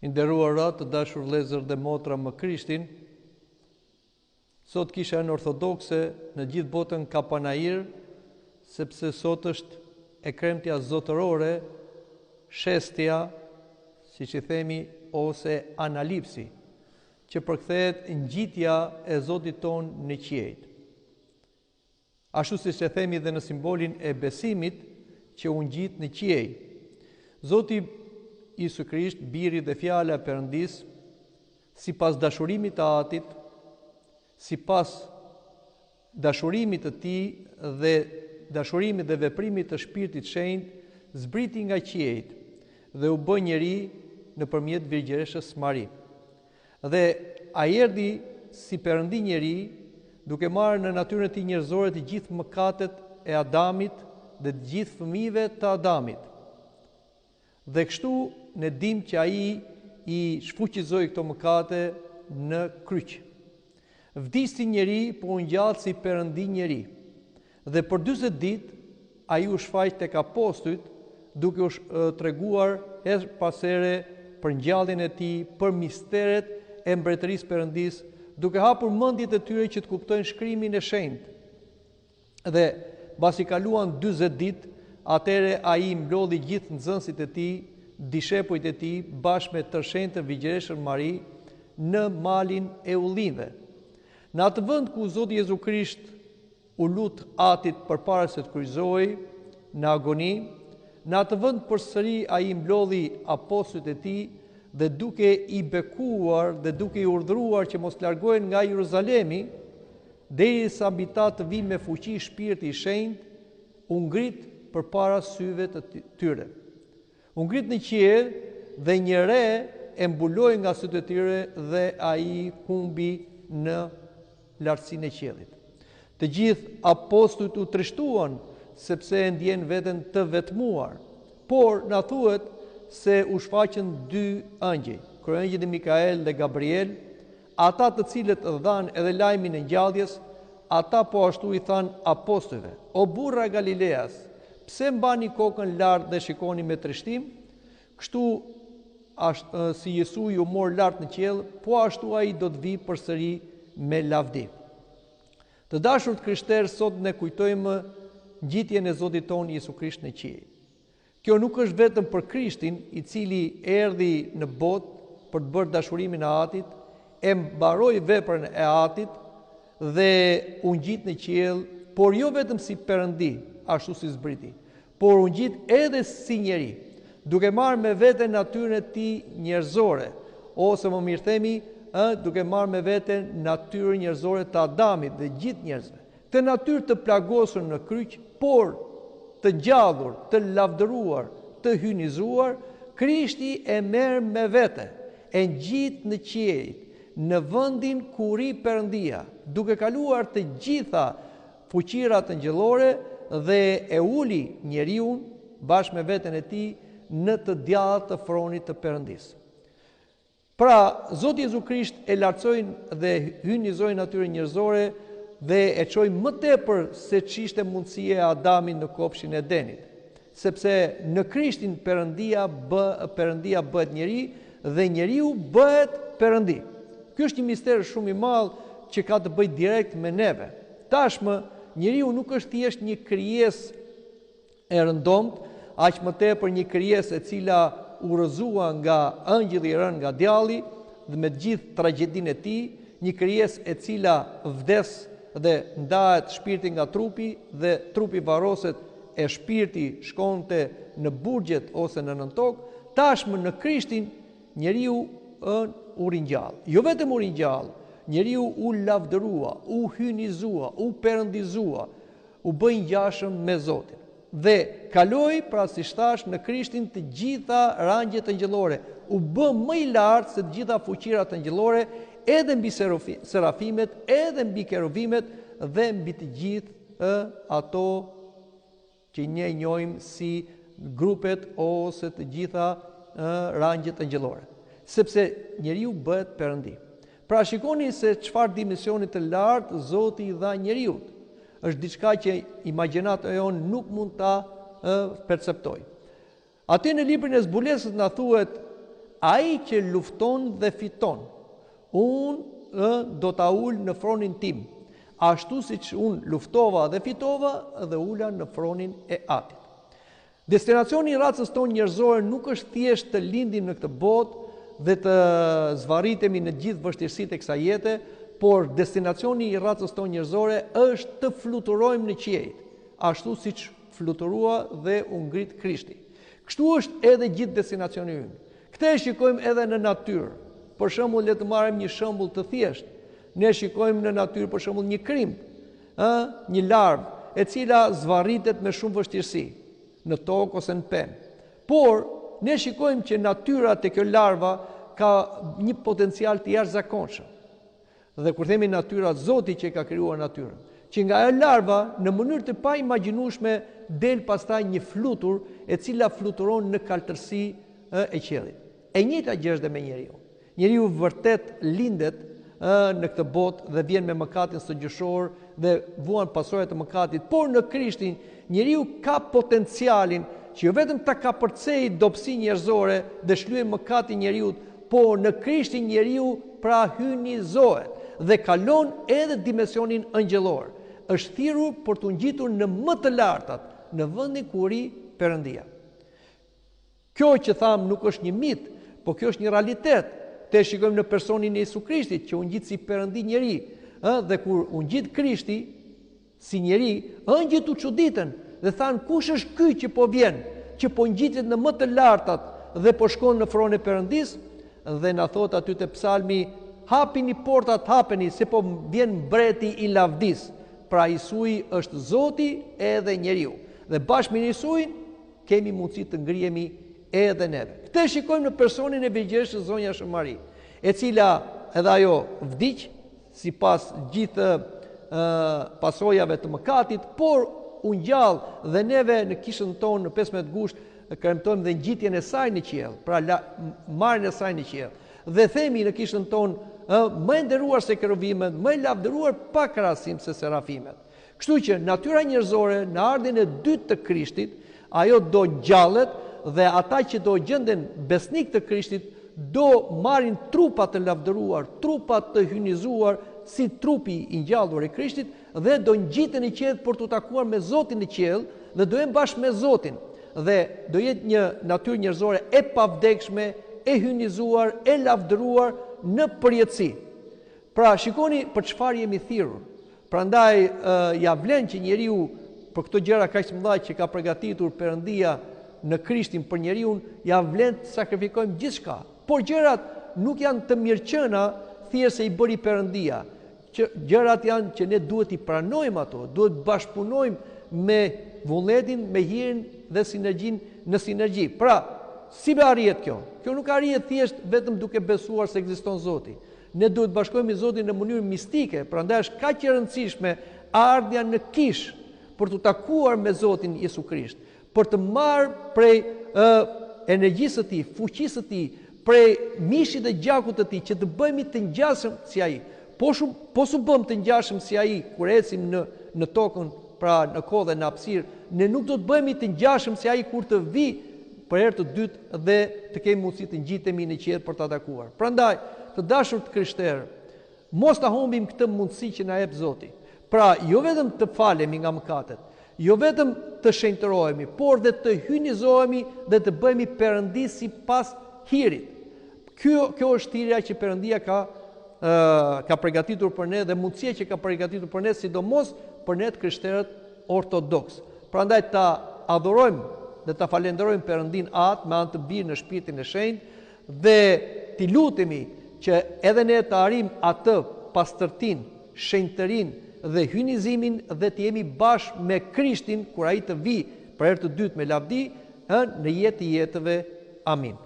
I nderuara të dashur vëllezër dhe motra më Krishtin, sot kisha në ortodokse në gjithë botën ka panajir, sepse sot është e kremtja zotërore, shestja, siç i themi, ose analipsi, që përkthehet ngjitja e Zotit ton në qiejt. Ashtu siç e themi dhe në simbolin e besimit që u ngjit në qiej. Zoti Isu Krisht, biri dhe fjala e Perëndis, sipas dashurimit të Atit, sipas dashurimit të Tij dhe dashurimit dhe veprimit të Shpirtit Shenjtë, zbriti nga qiejt dhe u bë njeri nëpërmjet Virgjëreshës Mari. Dhe ai erdhi si Perëndi njeri, duke marrë në natyrën e tij njerëzore të gjithë mëkatet e Adamit dhe të gjithë fëmijëve të Adamit. Dhe kështu ne dim që ai i shfuqizoi këto mëkate në kryq. Vdisti njeri, po u ngjall si Perëndi njeri. Dhe për 40 ditë ai u shfaq tek apostujt, duke u treguar her pas here për ngjalljen e tij, për misteret e mbretërisë Perëndis, duke hapur mendjet e tyre që të kuptojnë shkrimin e shenjtë. Dhe mbasi kaluan 40 ditë, atëre ai mblodhi gjithë nxënësit e tij, dishepujt e tij, bashkë me tërshenjtën Virgjëreshën Mari, në malin e ullinjve. Në atë vend ku Zoti Jezu Krisht u lut Atit përpara se të kryqëzohej në agoni, në atë vend përsëri ai mblodhi apostujt e tij dhe duke i bekuar dhe duke i urdhëruar që mos largohen nga Jeruzalemi, derisa mbi ta të vijë me fuqi Shpirti i Shenjtë, u ngrit përpara syve të tyre. U ngrit në qiell dhe një re e mbuloi nga sytë e tyre dhe ai humbi në lartësinë e qiellit. Të gjithë apostujt u trishtuan sepse e ndjen veten të vetmuar, por na thuhet se u shfaqën 2 ëngjëj, kryengjëlli Mikael dhe Gabriel, ata të cilët dhanë edhe lajmin e ngjalljes. Ata po ashtu i than apostujve: "O burra e Galileas, pse mbani kokën lart dhe shikoni me trishtim?" Kështu si Jesui u mor lart në qiell, po ashtu ai do të vijë përsëri me lavdi. Të dashur të krishterë, sot ne kujtojmë ngjitjen e Zotit ton Jezu Krisht në qiell. Kjo nuk është vetëm për Krishtin, i cili erdhi në botë për të bërë dashurimin e Atit, e mbaroi veprën e Atit dhe u ngjit në qiell, por jo vetëm si Perëndi, ashtu si zbriti, por u ngjit edhe si njeri, duke marrë me vete natyrën e tij njerëzore, ose më mirë themi, duke marrë me vete natyrën njerëzore të Adamit dhe gjithë njerëzve. Të natyrë të plagosur në kryq, por të gjallur, të lavdëruar, të hynizuar, Krishti e merr me vete, e ngjit në qiell, në vendin ku ri Perëndia, duke kaluar të gjitha fuqirat angjëllore dhe e uli njeriu bashkë me veten e tij në të djathtë të fronit të Perëndisë. Pra, Zoti Jezu Krisht e lartësoi dhe hynizoi natyrën njerëzore dhe e çoi më tepër se ç'ishte mundësia e Adamit në kopshin e Edenit, sepse në Krishtin Perëndia bëhet njeri dhe njeriu bëhet Perëndi. Ky është një mister shumë i madh që ka të bëjë direkt me neve. Tashmë njeriu nuk është thjesht një krijesë e rëndomt, aq më tepër një krijesë e cila u rrëzua nga ëngjëlli i rënë nga djalli dhe me gjithë tragjedinë e tij, një krijesë e cila vdes dhe ndahet shpirti nga trupi dhe trupi varroset e shpirti shkonte në burgjet ose në nën tokë. Tashmë në Krishtin njeriu u ringjall. Jo vetëm u ringjall, njeriu u lavdërua, u hynizua, u perëndizua, u bë ngjashëm me Zotin. Dhe kaloi, pra si thash, në Krishtin të gjitha rangjet angjëllore, u bë më i lartë se të gjitha fuqirat angjëllore, edhe mbi serafimet, edhe mbi kerubimet dhe mbi të gjithë ato që ne njohim si grupet ose të gjitha rangjet angjëllore, sepse njeriu bëhet Perëndi. Pra shikoni se çfarë dimensioni të lartë Zoti i dha njeriu. Është diçka që imagjinata jon nuk mund ta perceptoj. Aty në librin e zbulesës na thuhet ai që lufton dhe fiton, unë do ta ul në fronin tim, ashtu siç unë luftova dhe fitova dhe ula në fronin e Atit. Destinacioni i racës tonë njerëzore nuk është thjesht të lindim në këtë botë dhe të zvarritemi në gjithë vështirësitë e kësaj jete, por destinacioni i racës tonë njerëzore është të fluturojmë në qiell, ashtu siç fluturua dhe u ngrit Krishti. Kështu është edhe gjithë destinacioni ynë. Këtë e shikojmë edhe në natyrë. Për shembull, le të marrim një shembull të thjeshtë. Ne shikojmë në natyrë për shembull një krimb, një larvë e cila zvarritet me shumë vështirësi në tokë ose në pemë. Por ne shikojmë që natyra te kjo larva ka një potencial të jashtëzakonshëm. Dhe kur themi natyra, Zoti që ka krijuar natyrën, që nga ajo larva në mënyrë të paimagjinueshme del pastaj një flutur e cila fluturon në kaltërsi e qiellit. E njëjta gjë është me njeriu. Njeriu vërtet lindet në këtë botë dhe vjen me mëkatin së gjyshor dhe vuan pasojat e mëkatit, por në Krishtin njeriu ka potencialin që jo vetëm ta kapërcej dobësi njerëzore dhe shlyej mëkatin njeriu, por në Krishtin njeriu pra hynizohet dhe kalon edhe dimensionin angjëllor. Është thirrur për të ngjitur në më të lartat, në vendin ku ri Perëndia. Kjo që tham nuk është një mit, por kjo është një realitet. Te shikojmë në personin e Jezu Krishtit që u ngjit si Perëndi njeri, dhe kur u ngjit Krishti si njeri, ëngjët u çuditën dhe than kush është ky që po vjen, që po ngjitet në më të lartat dhe po shkon në fronë e Perëndis, dhe na thot aty te Psalmi, hapini portat, hapeni, se po vjen mbreti i lavdis. Pra Isuji është Zoti edhe njeriu. Dhe bashkë me Isuin kemi mundësi të ngrihemi edhe neve. Këtë shikojmë në personin e Virgjeshës Zonja Shëmari, e cila edhe ajo vdiq sipas gjithë pasojave të mëkatit, por u ngjall dhe neve në kishën tonë në 15 gusht kremtojmë dhe ngjitjen e saj në qiell, pra marrjen e saj në qiell. Dhe themi në kishën tonë më e nderuar se kerubimet, më e lavdëruar pa krahasim se serafimet. Kështu që natyra njerëzore në ardhin e dytë të Krishtit, ajo do ngjallet dhe ata që do gjenden besnik të Krishtit do marrin trupa të lavdëruar, trupa të hynizuar si trupi i ngjallur i Krishtit dhe do ngjiten në qiell për të takuar me Zotin në qiell dhe do jenë bashkë me Zotin dhe do jetë një natyrë njerëzore e pavdekshme, e hynizuar, e lavdëruar në përjetësi. Pra shikoni për çfarë jemi thirrur. Prandaj ja vlen që njeriu për këto gjëra kaq të mëdha që ka përgatitur Perëndia në Krishtin për njeriu, ja vlen të sakrifikojmë gjithçka. Por gjërat nuk janë të mirëqëna thjesht se i bëri Perëndia. Gjërat janë që ne duhet i pranojmë ato, duhet bashkëpunojmë me vullnetin, me hirin dhe sinergjinë në sinergji. Pra, si be arrihet kjo? Kjo nuk arrihet thjesht vetëm duke besuar se ekziston Zoti. Ne duhet bashkohemi me Zotin në mënyrë mistike, prandaj është kaq e rëndësishme ardha në kish për të takuar me Zotin Jezu Krisht, për të marrë prej energjisë së tij, fuqisë së tij, prej mishit dhe gjakut të tij që të bëhemi të ngjashëm si ai. Po su bëm të ngjashëm si ai kur ecim në tokën, pra në kohë dhe në hapësirë, ne nuk do të bëhemi të ngjashëm si ai kur të vi për herë të dytë dhe të kemi mundësi të ngjitemi në qiell për ta takuar. Prandaj, të dashur të krishterë, mos ta humbim këtë mundësi që na jep Zoti. Pra, jo vetëm të falemi nga mëkatet, jo vetëm të shenjtërohemi, por dhe të hynizohemi dhe të bëhemi Perëndi sipas hirit. Kjo është thirrja që Perëndia ka përgatitur për ne dhe mundësia që ka përgatitur për ne, sidomos për ne të krishterët ortodoks. Prandaj ta adhurojmë dhe ta falenderojmë Perëndin atë me anë të birë në Shpirtin e Shenjtë dhe t'i lutemi që edhe ne të arrijmë atë pastërtinë, shenjtërinë dhe hynizimin dhe të jemi bashkë me Krishtin kur ai të vi për herë të dytë me lavdi në jetë i jetëve. Amin.